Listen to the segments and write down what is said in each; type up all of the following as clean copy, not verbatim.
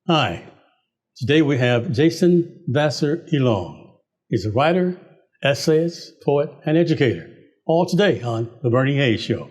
Hi, today we have Jason Vasser Elong. He's a writer, essayist, poet, and educator. All today on The Berne Hayes Show.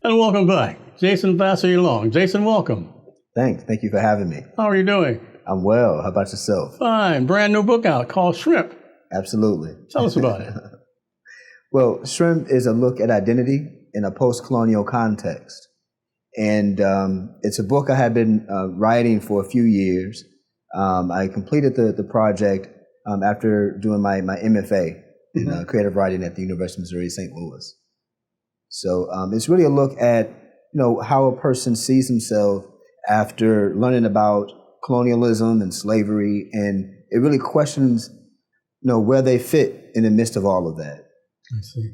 And welcome back, Jason Vasser Elong. Jason, welcome. Thanks. Thank you for having me. How are you doing? I'm well. How about yourself? Fine. Brand new book out called Shrimp. Absolutely. Tell us about it. Well, Shrimp is a look at identity in a post-colonial context. And it's a book I have been writing for a few years. I completed the project after doing my MFA in creative writing at the University of Missouri, St. Louis. So it's really a look at, how a person sees himself after learning about colonialism and slavery, and it really questions, where they fit in the midst of all of that. I see.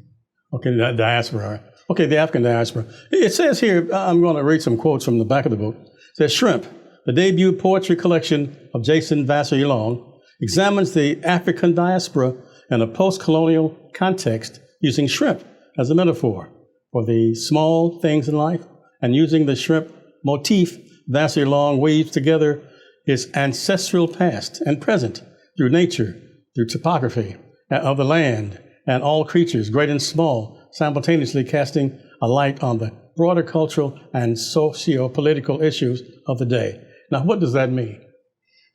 Okay, the diaspora. Okay, the African diaspora. It says here, I'm going to read some quotes from the back of the book. It says, Shrimp, the debut poetry collection of Jason Vasser Elong, examines the African diaspora in a post-colonial context using shrimp as a metaphor for the small things in life, and using the shrimp motif, Vasser Elong weaves together his ancestral past and present through nature, through topography of the land and all creatures, great and small, simultaneously casting a light on the broader cultural and socio-political issues of the day. Now, what does that mean?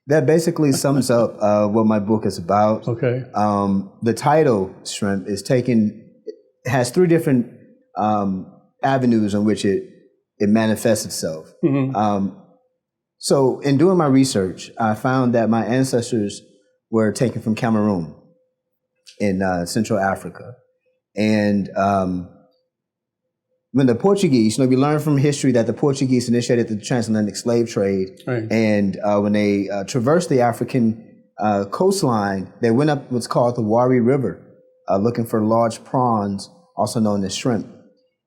That basically sums up what my book is about. Okay. The title, Shrimp, has three different avenues in which it manifests itself. So in doing my research, I found that my ancestors were taken from Cameroon in Central Africa. And when the Portuguese, we learn from history that the Portuguese initiated the transatlantic slave trade. Right. And when they traversed the African coastline, they went up what's called the Wari River, looking for large prawns, also known as shrimp.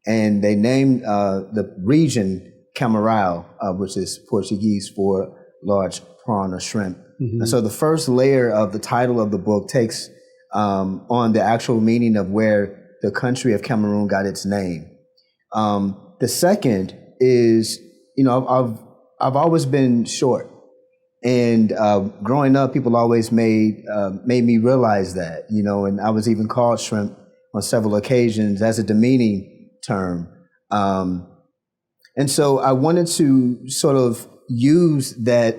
And they named the region Camarão, which is Portuguese for large prawn or shrimp. And so the first layer of the title of the book takes on the actual meaning of where the country of Cameroon got its name. The second is, I've always been short. And growing up, people always made me realize that, and I was even called shrimp on several occasions as a demeaning term. And so I wanted to sort of use that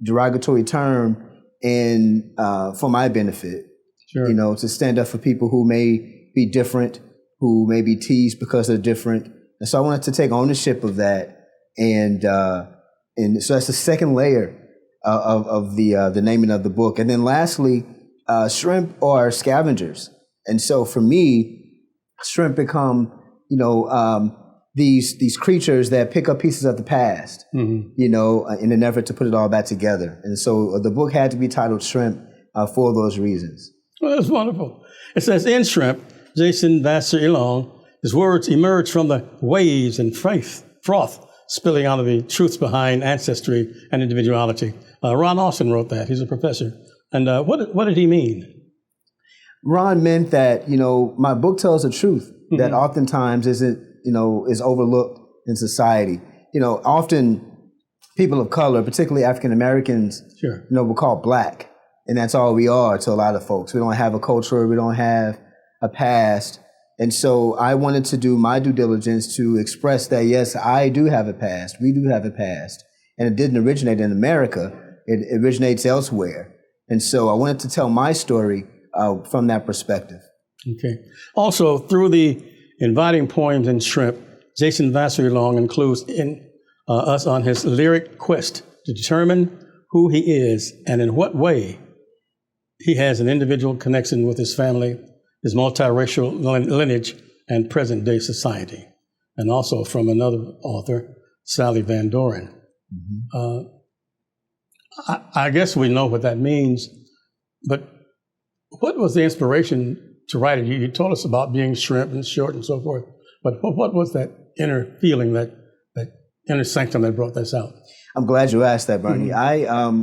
derogatory term for my benefit, sure. To stand up for people who may be different, who may be teased because they're different. And so I wanted to take ownership of that. And so that's the second layer of the naming of the book. And then lastly, shrimp are scavengers. And so for me, shrimp become, these creatures that pick up pieces of the past, in an effort to put it all back together. And so the book had to be titled Shrimp for those reasons. Well, that's wonderful. It says, in Shrimp, Jason Vasser Elong, his words emerge from the waves and froth spilling out of the truths behind ancestry and individuality. Ron Austin wrote that. He's a professor. And what did he mean? Ron meant that, my book tells the truth that oftentimes is overlooked in society. Often people of color, particularly African Americans, sure. We're called black, and that's all we are to a lot of folks. We don't have a culture, we don't have a past. And so I wanted to do my due diligence to express that, yes, I do have a past, we do have a past, and it didn't originate in America, it originates elsewhere. And so I wanted to tell my story from that perspective. Okay. Also, through the inviting poems in Shrimp, Jason Vasser Elong includes us on his lyric quest to determine who he is and in what way he has an individual connection with his family, his multiracial lineage, and present-day society. And also from another author, Sally Van Doren. I guess we know what that means, but what was the inspiration to write it? You told us about being shrimp and short and so forth, but what was that inner feeling that inner sanctum that brought this out? I'm glad you asked that, Bernie.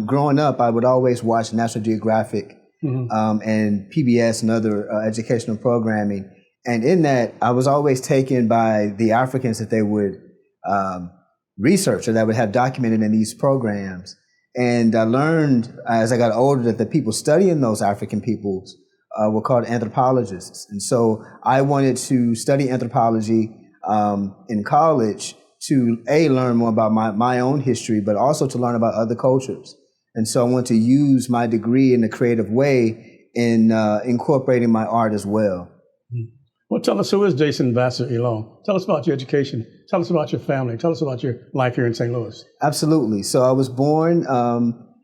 Growing up, I would always watch National Geographic and PBS and other educational programming. And in that, I was always taken by the Africans that they would research or that would have documented in these programs. And I learned as I got older that the people studying those African peoples were called anthropologists. And so I wanted to study anthropology in college to learn more about my own history, but also to learn about other cultures. And so I want to use my degree in a creative way in incorporating my art as well. Well, tell us, who is Jason Vasser Elong? Tell us about your education. Tell us about your family. Tell us about your life here in St. Louis. Absolutely. So I was born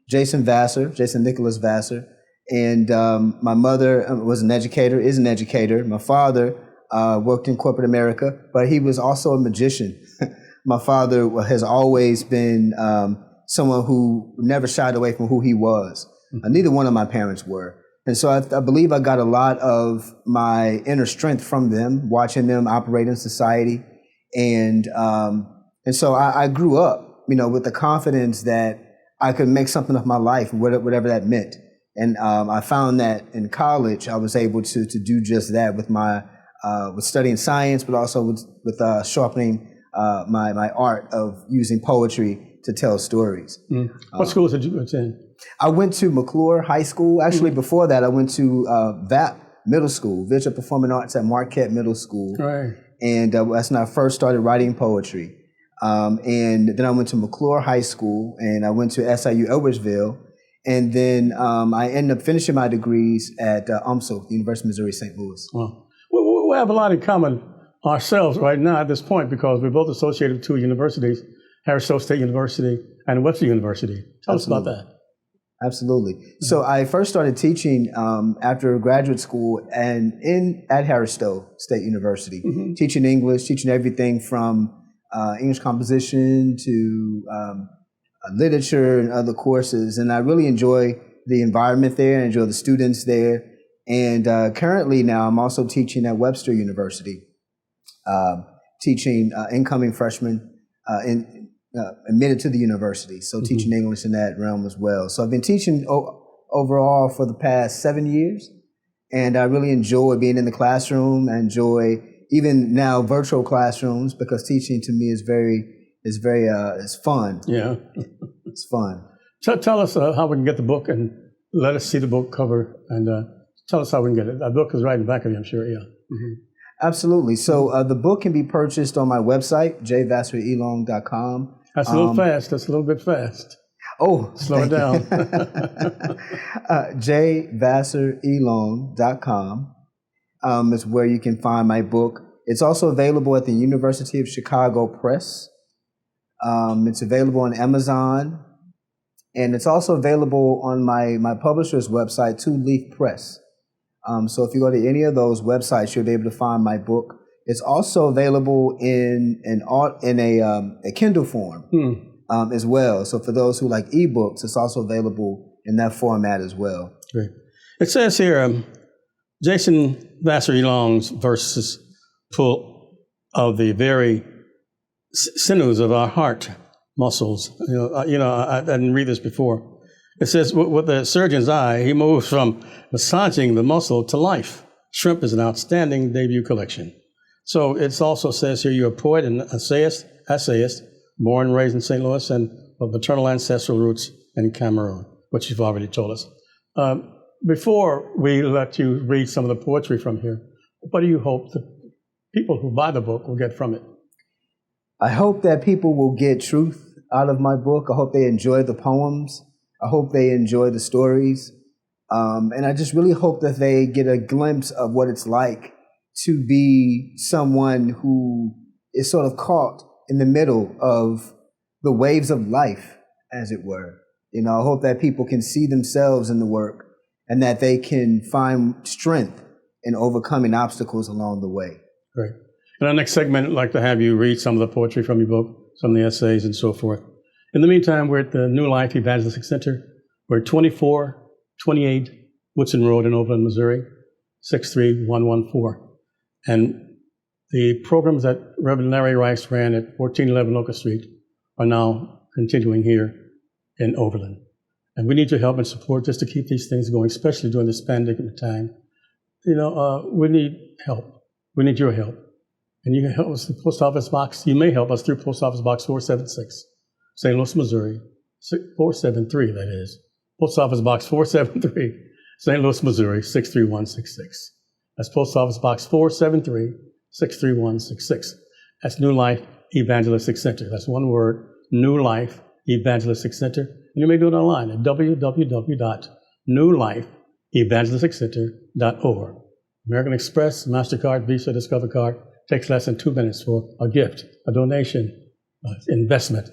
Jason Nicholas Vasser, and my mother was an educator, is an educator. My father worked in corporate America, but he was also a magician. My father has always been someone who never shied away from who he was. Neither one of my parents were. And so I believe I got a lot of my inner strength from them, watching them operate in society. And so I grew up, with the confidence that I could make something of my life, whatever that meant. And I found that in college, I was able to do just that with with studying science, but also with sharpening my art of using poetry to tell stories. What schools did you attend? I went to McClure High School. Actually, before that, I went to VAP Middle School, Visual Performing Arts at Marquette Middle School. Right. And that's when I first started writing poetry. And then I went to McClure High School, and I went to SIU Edwardsville. And then I ended up finishing my degrees at UMSL, the University of Missouri St. Louis. Wow. We have a lot in common ourselves right now at this point, because we're both associated with two universities, Harris-Stowe State University and Webster University. Tell us about that. Absolutely. So I first started teaching after graduate school and at Harris-Stowe State University, teaching English, teaching everything from English composition to literature and other courses. And I really enjoy the environment there, I enjoy the students there. And currently now I'm also teaching at Webster University, teaching incoming freshmen admitted to the university, so teaching English in that realm as well. So I've been teaching overall for the past 7 years, and I really enjoy being in the classroom. I enjoy even now virtual classrooms, because teaching to me is fun. Yeah, it's fun. Tell us how we can get the book, and let us see the book cover, and tell us how we can get it. That book is right in the back of you, I'm sure. Yeah. Absolutely. So the book can be purchased on my website, jvasserelong.com. That's a little fast. That's a little bit fast. Oh, slow it down. jvasserelong.com is where you can find my book. It's also available at the University of Chicago Press. It's available on Amazon, and it's also available on my publisher's website, Two Leaf Press. So if you go to any of those websites, you'll be able to find my book. It's also available in a Kindle form as well. So for those who like ebooks, it's also available in that format as well. Great. It says here, Jason Vasser Elong's verses full of the very sinews of our heart muscles. I didn't read this before. It says, with the surgeon's eye, he moves from massaging the muscle to life. Shrimp is an outstanding debut collection. So it also says here you're a poet and essayist, born and raised in St. Louis, and of maternal ancestral roots in Cameroon, which you've already told us. Before we let you read some of the poetry from here, what do you hope the people who buy the book will get from it? I hope that people will get truth out of my book. I hope they enjoy the poems. I hope they enjoy the stories. And I just really hope that they get a glimpse of what it's like to be someone who is sort of caught in the middle of the waves of life, as it were. I hope that people can see themselves in the work, and that they can find strength in overcoming obstacles along the way. Great. In our next segment, I'd like to have you read some of the poetry from your book, some of the essays and so forth. In the meantime, we're at the New Life Evangelistic Center. We're at 2428 Woodson Road in Overland, Missouri, 63114. And the programs that Reverend Larry Rice ran at 1411 Locust Street are now continuing here in Overland. And we need your help and support just to keep these things going, especially during this pandemic time. We need help. We need your help. And you can help us through Post Office Box. You may help us through Post Office Box 476, St. Louis, Missouri, 473, that is. Post Office Box 473, St. Louis, Missouri, 63166. That's Post Office Box 473, 63166. That's New Life Evangelistic Center. That's one word, New Life Evangelistic Center. And you may do it online at www.newlifeevangelisticcenter.org. American Express, MasterCard, Visa, Discover Card. Takes less than 2 minutes for a gift, a donation, investment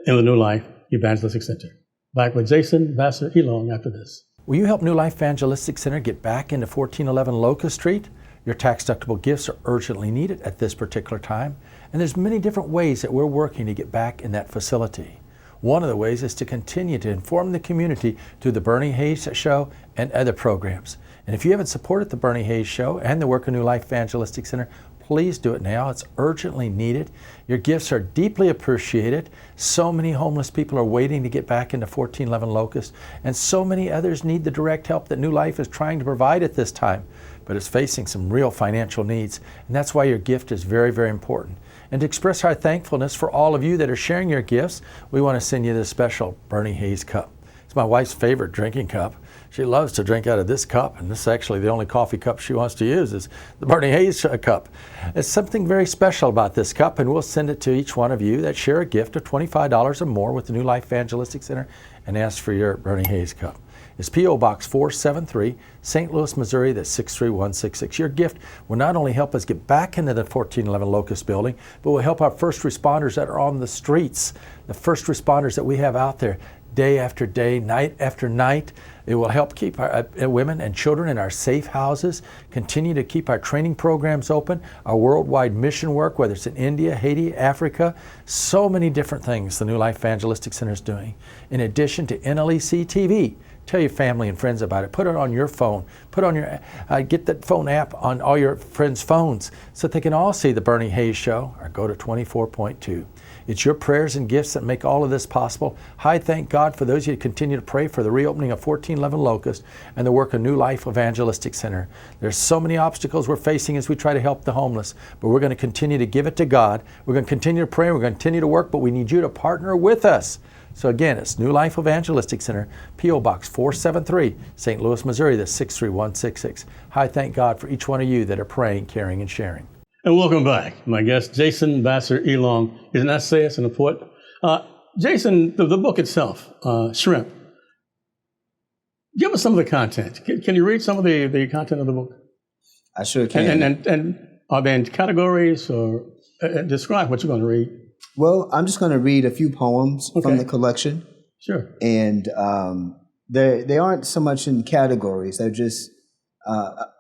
in the New Life Evangelistic Center. Back with Jason Vasser Elong after this. Will you help New Life Evangelistic Center get back into 1411 Locust Street? Your tax-deductible gifts are urgently needed at this particular time, and there's many different ways that we're working to get back in that facility. One of the ways is to continue to inform the community through the Berne Hayes Show and other programs. And if you haven't supported the Berne Hayes Show and the work of New Life Evangelistic Center, please do it now. It's urgently needed. Your gifts are deeply appreciated. So many homeless people are waiting to get back into 1411 Locust, and so many others need the direct help that New Life is trying to provide at this time, but it's facing some real financial needs, and that's why your gift is very, very important. And to express our thankfulness for all of you that are sharing your gifts, we want to send you this special Berne Hayes cup. It's my wife's favorite drinking cup. She loves to drink out of this cup, and this is actually the only coffee cup she wants to use is the Berne Hayes cup. There's something very special about this cup, and we'll send it to each one of you that share a gift of $25 or more with the New Life Evangelistic Center and ask for your Berne Hayes cup. It's P.O. Box 473, St. Louis, Missouri, that's 63166. Your gift will not only help us get back into the 1411 Locust building, but will help our first responders that are on the streets, the first responders that we have out there day after day, night after night. It will help keep our women and children in our safe houses, continue to keep our training programs open, our worldwide mission work, whether it's in India, Haiti, Africa, so many different things the New Life Evangelistic Center is doing. In addition to NLEC-TV, tell your family and friends about it. Put it on your phone. Put on your get that phone app on all your friends' phones so that they can all see the Berne Hayes Show or go to 24.2. It's your prayers and gifts that make all of this possible. I thank God for those of you who continue to pray for the reopening of 1411 Locust and the work of New Life Evangelistic Center. There's so many obstacles we're facing as we try to help the homeless, but we're going to continue to give it to God. We're going to continue to pray. We're going to continue to work, but we need you to partner with us. So again, it's New Life Evangelistic Center, P.O. Box 473, St. Louis, Missouri, that's 63166. I thank God for each one of you that are praying, caring, and sharing. And welcome back. My guest, Jason Vasser Elong, is an essayist and a poet. Jason, the book itself, Shrimp, give us some of the content. Can you read some of the content of the book? I sure can. And are there categories or describe what you're going to read? Well, I'm just going to read a few poems from the collection. Sure. And they aren't so much in categories. They're just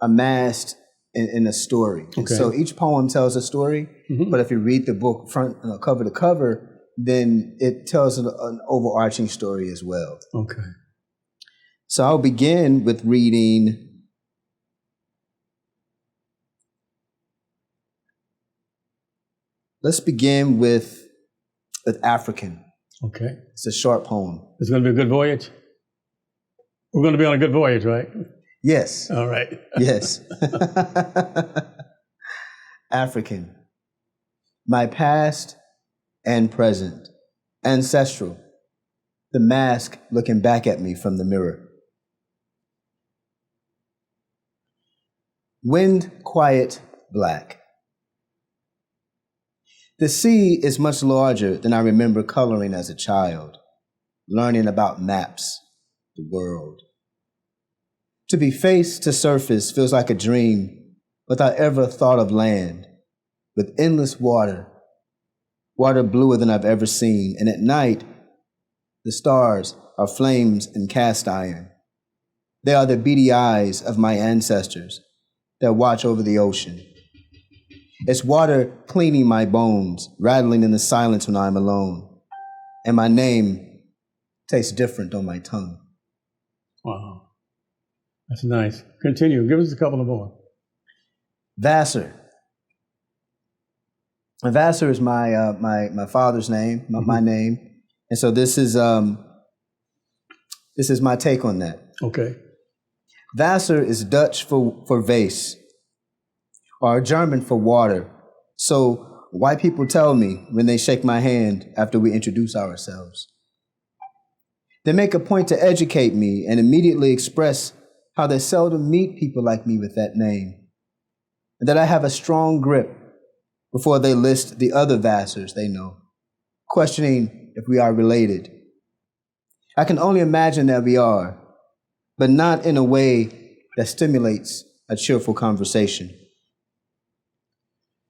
amassed in a story. Okay. So each poem tells a story, but if you read the book front cover to cover, then it tells an overarching story as well. Okay. So I'll begin with reading Let's begin with African. Okay. It's a short poem. It's going to be a good voyage? We're going to be on a good voyage, right? Yes. All right. Yes. African. My past and present. Ancestral. The mask looking back at me from the mirror. Wind quiet black. The sea is much larger than I remember coloring as a child, learning about maps, the world. To be face to surface feels like a dream without ever thought of land, with endless water, water bluer than I've ever seen, and at night, the stars are flames and cast iron. They are the beady eyes of my ancestors that watch over the ocean. It's water cleaning my bones, rattling in the silence when I'm alone. And my name tastes different on my tongue. Wow. That's nice. Continue. Give us a couple of more. Vasser. Vasser is my father's name, my name, and so this is my take on that. Okay. Vasser is Dutch for vase, or German for water. So white people tell me when they shake my hand after we introduce ourselves. They make a point to educate me and immediately express how they seldom meet people like me with that name, and that I have a strong grip before they list the other Vassers they know, questioning if we are related. I can only imagine that we are, but not in a way that stimulates a cheerful conversation.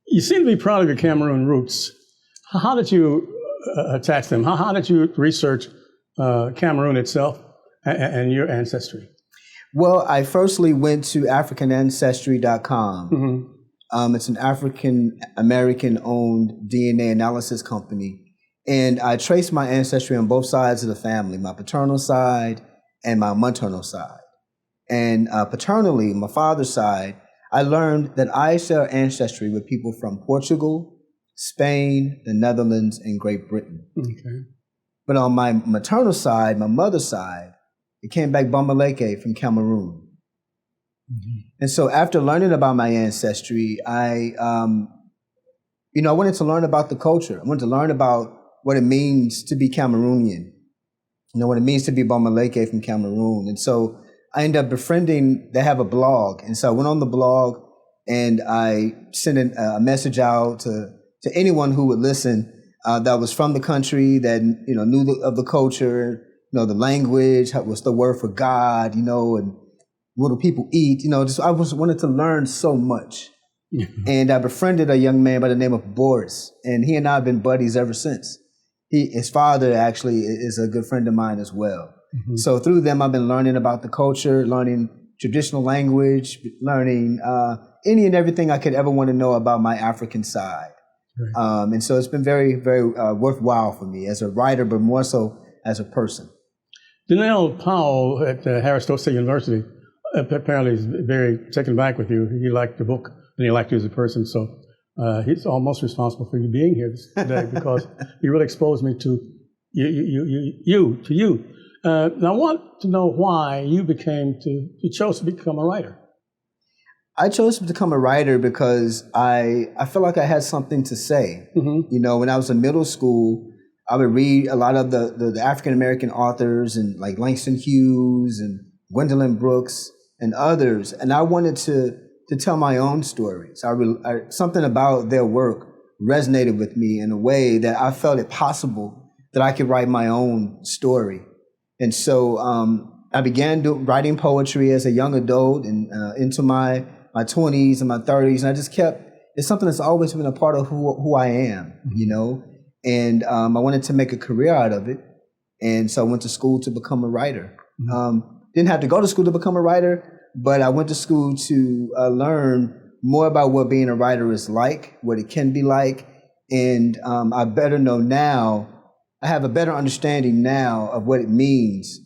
You seem to be proud of your Cameroon roots. How did you attach them? How did you research Cameroon itself and your ancestry? Well, I firstly went to AfricanAncestry.com. Mm-hmm. It's an African-American-owned DNA analysis company. And I traced my ancestry on both sides of the family, my paternal side and my maternal side. And paternally, my father's side, I learned that I share ancestry with people from Portugal, Spain, the Netherlands, and Great Britain. Okay. But on my maternal side, my mother's side, it came back Bambaleke from Cameroon. Mm-hmm. And so after learning about my ancestry, I wanted to learn about the culture. I wanted to learn about what it means to be Cameroonian, what it means to be Bambaleke from Cameroon. And so I ended up they have a blog. And so I went on the blog and I sent a message out to anyone who would listen that was from the country, that, knew of the culture, the language, what's the word for God, and what do people eat, I wanted to learn so much. And I befriended a young man by the name of Boris, and he and I have been buddies ever since. His father actually is a good friend of mine as well. Mm-hmm. So through them, I've been learning about the culture, learning traditional language, learning any and everything I could ever want to know about my African side. Right. And so it's been very, very worthwhile for me as a writer, but more so as a person. Donnell Powell at Harris State University apparently is very taken back with you. He liked the book and he liked you as a person. So he's almost responsible for you being here today because he really exposed me to you. Now I want to know why you chose to become a writer. I chose to become a writer because I felt like I had something to say. Mm-hmm. When I was in middle school, I would read a lot of the African-American authors and like Langston Hughes and Gwendolyn Brooks and others. And I wanted to tell my own stories. Something about their work resonated with me in a way that I felt it possible that I could write my own story. And so I began writing poetry as a young adult and into my 20s and my 30s. And I just it's something that's always been a part of who I am, mm-hmm. And I wanted to make a career out of it. And so I went to school to become a writer. Mm-hmm. Didn't have to go to school to become a writer, but I went to school to learn more about what being a writer is like, what it can be like. And I better know now, I have a better understanding now of what it means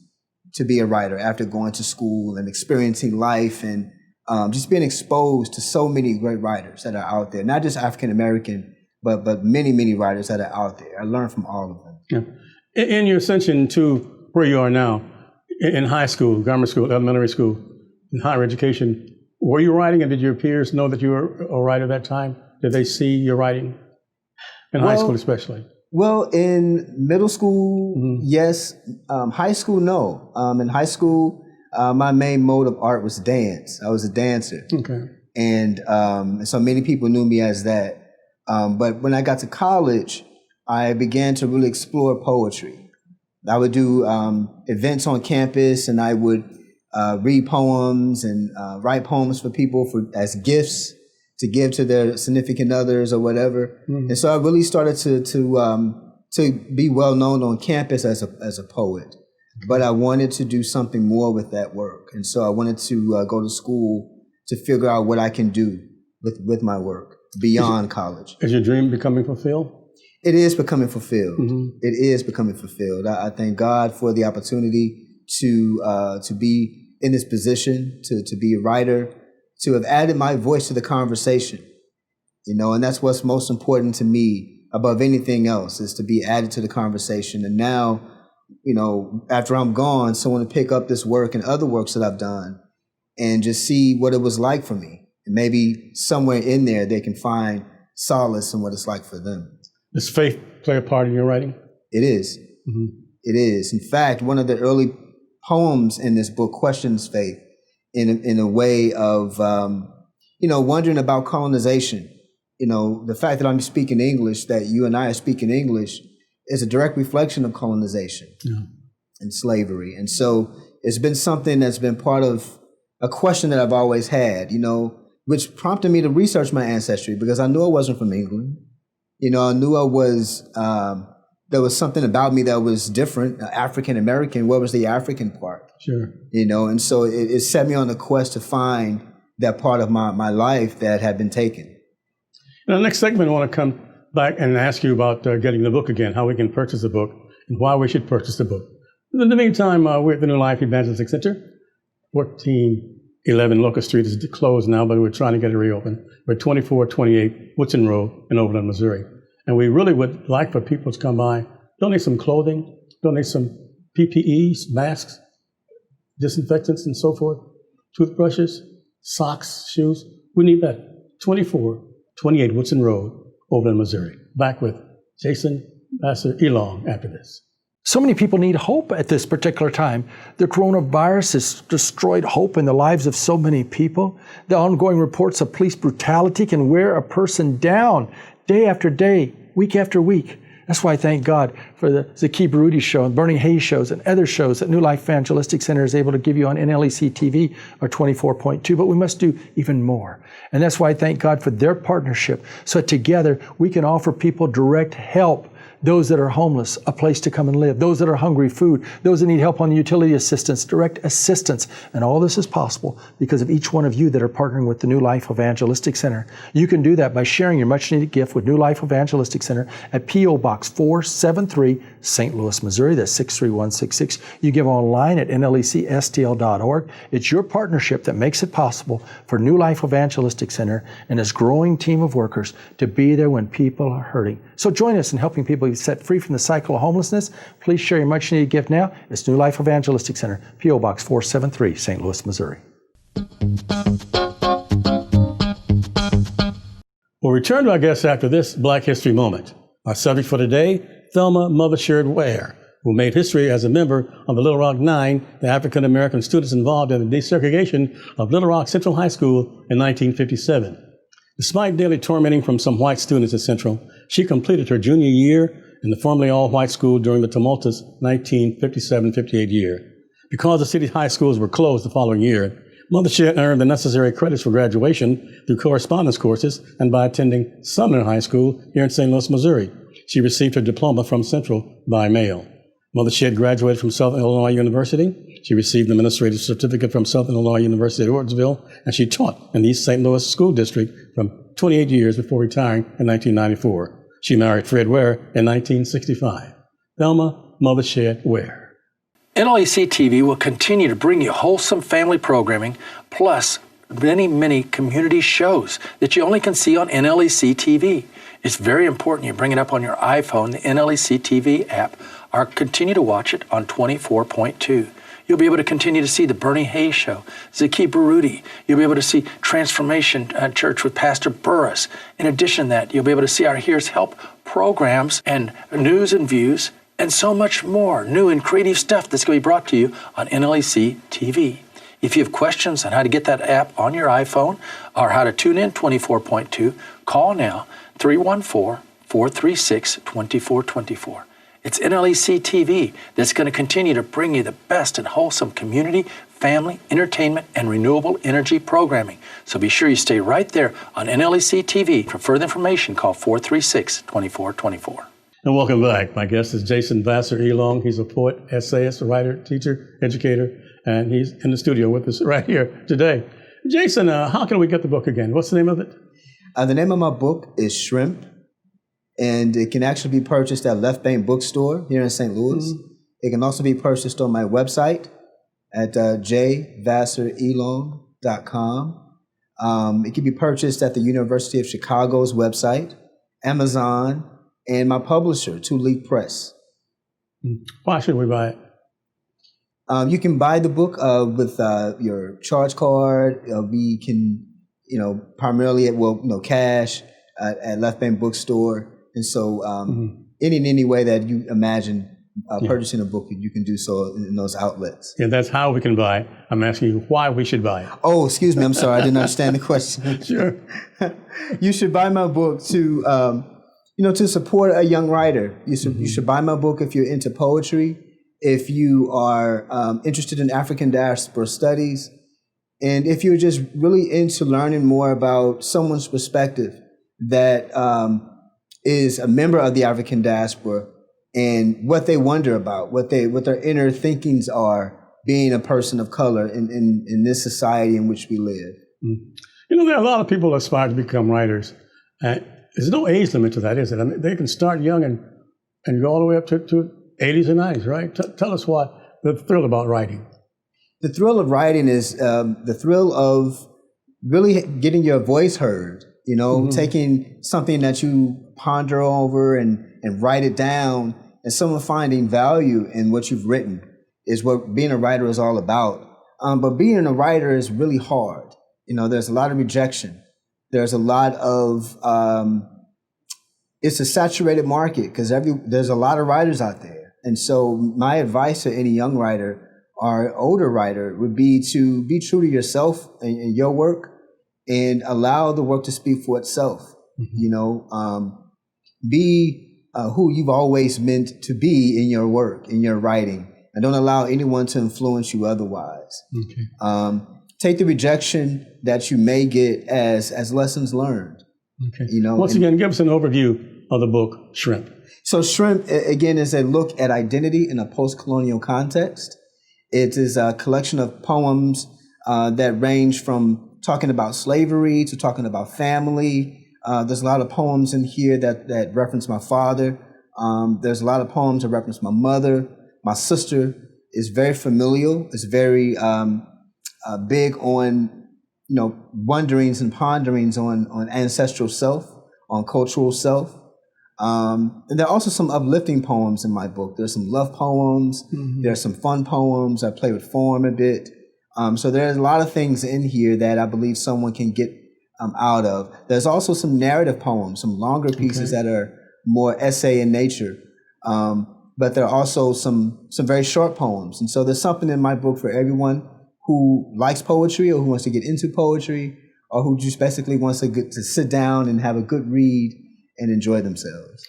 to be a writer after going to school and experiencing life and just being exposed to so many great writers that are out there, not just African-American, but many, many writers that are out there. I learned from all of them. Yeah. In your ascension to where you are now, in high school, grammar school, elementary school, in higher education, were you writing and did your peers know that you were a writer at that time? Did they see your writing? In high school especially? Well, in middle school, mm-hmm. yes. High school, no. In high school, my main mode of art was dance. I was a dancer. Okay. And so many people knew me as that. But when I got to college, I began to really explore poetry. I would do events on campus, and I would read poems and write poems for people as gifts to give to their significant others or whatever. Mm-hmm. And so I really started to be well known on campus as a poet. But I wanted to do something more with that work. And so I wanted to go to school to figure out what I can do with my work beyond college. Is your dream becoming fulfilled? It is becoming fulfilled. Mm-hmm. It is becoming fulfilled. I thank God for the opportunity to be in this position, to be a writer, to have added my voice to the conversation. And that's what's most important to me above anything else, is to be added to the conversation. And now, after I'm gone, someone to pick up this work and other works that I've done and just see what it was like for me. And maybe somewhere in there they can find solace in what it's like for them. Does faith play a part in your writing? It is. Mm-hmm. It is. In fact, one of the early poems in this book questions faith in a way of, wondering about colonization. The fact that I'm speaking English, that you and I are speaking English, is a direct reflection of colonization and slavery. And so it's been something that's been part of a question that I've always had, which prompted me to research my ancestry, because I knew I wasn't from England. I knew I was, there was something about me that was different, African-American. What was the African part? Sure. And so it set me on a quest to find that part of my life that had been taken. In the next segment, I want to come back and ask you about getting the book again, how we can purchase the book, and why we should purchase the book. In the meantime, we're at the New Life Evangelistic Center. 1411 Locust Street is closed now, but we're trying to get it reopened. We're at 2428 Woodson Road in Overland, Missouri. And we really would like for people to come by, donate some clothing, donate some PPEs, masks, disinfectants, and so forth, toothbrushes, socks, shoes. We need that. 2428 Woodson Road, Overland, Missouri. Back with Jason Vasser Elong after this. So many people need hope at this particular time. The coronavirus has destroyed hope in the lives of so many people. The ongoing reports of police brutality can wear a person down day after day, week after week. That's why I thank God for the Zaki Baruti show and Burning Hay shows and other shows that New Life Evangelistic Center is able to give you on NLEC-TV or 24.2, but we must do even more. And that's why I thank God for their partnership, so that together we can offer people direct help. Those that are homeless, a place to come and live. Those that are hungry, food. Those that need help on the utility assistance, direct assistance. And all this is possible because of each one of you that are partnering with the New Life Evangelistic Center. You can do that by sharing your much needed gift with New Life Evangelistic Center at P.O. Box 473, St. Louis, Missouri. That's 63166. You give online at nlecstl.org. It's your partnership that makes it possible for New Life Evangelistic Center and its growing team of workers to be there when people are hurting. So join us in helping people be set free from the cycle of homelessness. Please share your much needed gift now. It's New Life Evangelistic Center, P.O. Box 473, St. Louis, Missouri. We'll return to our guests after this Black History Moment. Our subject for today, Thelma Mothershed Ware, who made history as a member of the Little Rock Nine, the African-American students involved in the desegregation of Little Rock Central High School in 1957. Despite daily tormenting from some white students at Central, she completed her junior year in the formerly all-white school during the tumultuous 1957-58 year. Because the city high schools were closed the following year, Mothershed earned the necessary credits for graduation through correspondence courses and by attending Sumner High School here in St. Louis, Missouri. She received her diploma from Central by mail. Mothershed graduated from Southern Illinois University. She received an administrative certificate from Southern Illinois University at Ortonville, and she taught in the East St. Louis School District from 28 years before retiring in 1994. She married Fred Ware in 1965. Thelma Mothershed Ware. NLEC-TV will continue to bring you wholesome family programming, plus many, many community shows that you only can see on NLEC-TV. It's very important you bring it up on your iPhone, the NLEC-TV app, or continue to watch it on 24.2. You'll be able to continue to see the Berne Hay Show, Zaki Baruti. You'll be able to see Transformation Church with Pastor Burris. In addition to that, you'll be able to see our Here's Help programs and news and views, and so much more new and creative stuff that's going to be brought to you on NLEC TV. If you have questions on how to get that app on your iPhone or how to tune in 24.2, call now 314-436-2424. It's NLEC TV that's going to continue to bring you the best in wholesome community, family, entertainment, and renewable energy programming. So be sure you stay right there on NLEC TV. For further information, call 436-2424. And welcome back. My guest is Jason Vasser Elong. He's a poet, essayist, writer, teacher, educator, and he's in the studio with us right here today. Jason, how can we get the book again? What's the name of it? The name of my book is Shrimp, and it can actually be purchased at Left Bank Bookstore here in St. Louis. Mm-hmm. It can also be purchased on my website at jvasserelong.com. It can be purchased at the University of Chicago's website, Amazon, and my publisher, 2 Leaf Press. Why should we buy it? You can buy the book with your charge card. We can, primarily at cash at Left Bank Bookstore, and so any way that you imagine purchasing a book, you can do so in those outlets. Yeah, that's how we can buy it. I'm asking you why we should buy it. Oh, excuse me. I'm sorry. I didn't understand the question. Sure. You should buy my book to support a young writer. You should buy my book if you're into poetry, if you are interested in African diaspora studies, and if you're just really into learning more about someone's perspective that is a member of the African diaspora and what they wonder about, what their inner thinkings are, being a person of color in this society in which we live. There are a lot of people who aspire to become writers. There's no age limit to that, is it? I mean, they can start young and go all the way up to 80s and 90s, right? Tell us why the thrill about writing. The thrill of writing is the thrill of really getting your voice heard, taking something that you ponder over and write it down, and someone finding value in what you've written is what being a writer is all about. But being a writer is really hard. There's a lot of rejection. There's a lot of, it's a saturated market because there's a lot of writers out there. And so my advice to any young writer or older writer would be to be true to yourself and your work and allow the work to speak for itself. Be who you've always meant to be in your work, in your writing, and don't allow anyone to influence you otherwise. Okay. Take the rejection that you may get as lessons learned. Okay. Once again, give us an overview of the book, Shrimp. So Shrimp, again, is a look at identity in a post-colonial context. It is a collection of poems that range from talking about slavery to talking about family. There's a lot of poems in here that reference my father. There's a lot of poems that reference my mother. My sister is very familial. It's very big on, wonderings and ponderings on ancestral self, on cultural self. And there are also some uplifting poems in my book. There's some love poems. There's some fun poems. I play with form a bit. So there's a lot of things in here that I believe someone can get out of. There's also some narrative poems, some longer pieces that are more essay in nature. But there are also some very short poems. And so there's something in my book for everyone who likes poetry or who wants to get into poetry or who just basically wants to sit down and have a good read and enjoy themselves.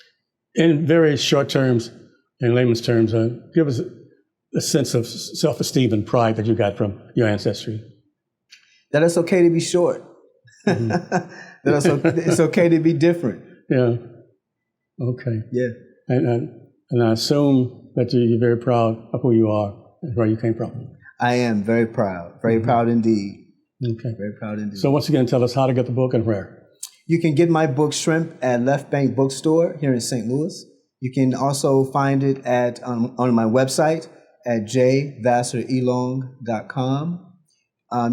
In very short terms, in layman's terms, give us a sense of self-esteem and pride that you got from your ancestry. That it's okay to be short. That it's okay to be different. Yeah. Okay. Yeah. And I assume that you're very proud of who you are and where you came from. I am very proud. Very proud indeed. Okay. Very proud indeed. So once again, tell us how to get the book and where. You can get my book Shrimp at Left Bank Bookstore here in St. Louis. You can also find it on my website at jvasserelong.com.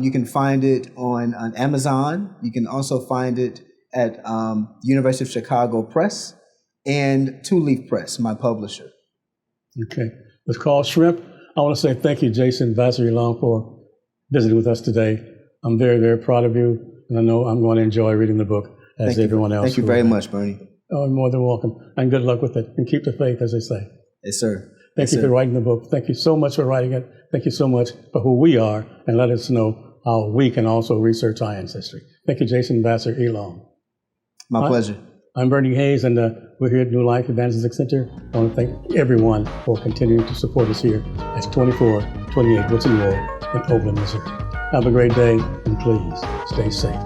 You can find it on Amazon. You can also find it at University of Chicago Press and 2 Leaf Press, my publisher. Okay. It's called Shrimp. I want to say thank you, Jason Vasser Elong, for visiting with us today. I'm very, very proud of you, and I know I'm going to enjoy reading the book as everyone else. Thank you very much, Bernie. Oh, you're more than welcome. And good luck with it. And keep the faith, as they say. Yes, sir. Thank you for writing the book. Thank you so much for writing it. Thank you so much for who we are and let us know how we can also research our ancestry. Thank you, Jason Vasser Elong. My pleasure. I'm Bernie Hayes, and we're here at New Life Evangelistic Center. I want to thank everyone for continuing to support us here at 2428 Woodson Road in Overland, Missouri. Have a great day, and please stay safe.